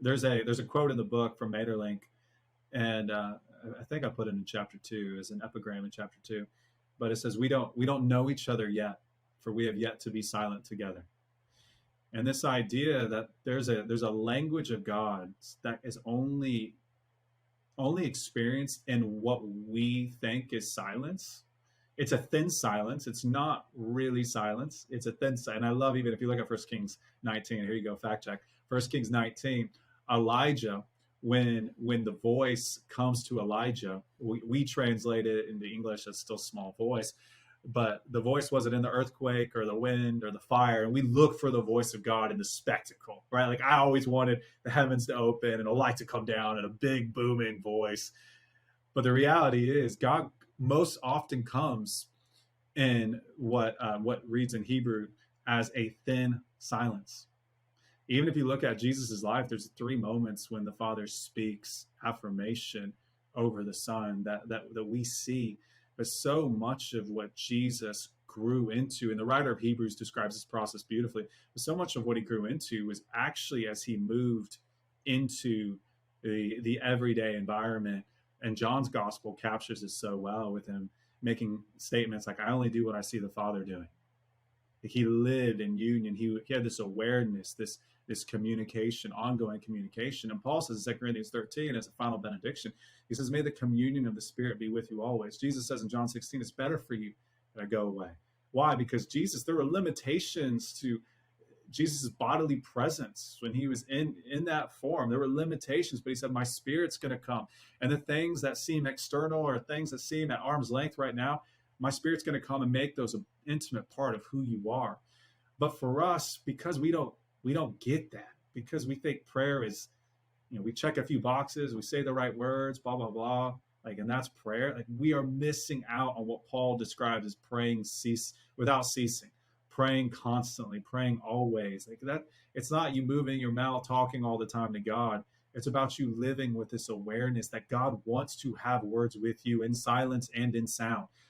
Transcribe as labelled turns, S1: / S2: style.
S1: There's a quote in the book from Maeterlinck, and I think I put it in chapter 2 as an epigram in chapter 2, but it says we don't know each other yet, for we have yet to be silent together. And this idea that there's a language of God that is only experienced in what we think is silence. It's a thin silence. It's not really silence. It's a thin silence. And I love, even if you look at 1 Kings 19, here you go, fact check. 1 Kings 19, Elijah, when the voice comes to Elijah, we translate it into English as still small voice, but the voice wasn't in the earthquake or the wind or the fire. And we look for the voice of God in the spectacle, right? Like I always wanted the heavens to open and a light to come down and a big booming voice. But the reality is, God most often comes in what reads in Hebrew as a thin silence. Even if you look at Jesus's life, there's 3 moments when the Father speaks affirmation over the Son that we see. But so much of what Jesus grew into, and the writer of Hebrews describes this process beautifully, but so much of what he grew into was actually as he moved into the everyday environment. And John's gospel captures this so well, with him making statements like, I only do what I see the Father doing. He lived in union. He had this awareness, this communication, ongoing communication. And Paul says in 2 Corinthians 13, as a final benediction, he says, may the communion of the Spirit be with you always. Jesus says in John 16, it's better for you that I go away. Why? Because there were limitations to Jesus' bodily presence when he was in that form. There were limitations, but he said, my Spirit's going to come. And the things that seem external or things that seem at arm's length right now, my Spirit's going to come and make those an intimate part of who you are. But for us, because we don't get that, because we think prayer is, we check a few boxes, we say the right words, blah, blah, blah, and that's prayer. We are missing out on what Paul describes as praying without ceasing, praying constantly, praying always. That it's not you moving your mouth, talking all the time to God. It's about you living with this awareness that God wants to have words with you in silence and in sound.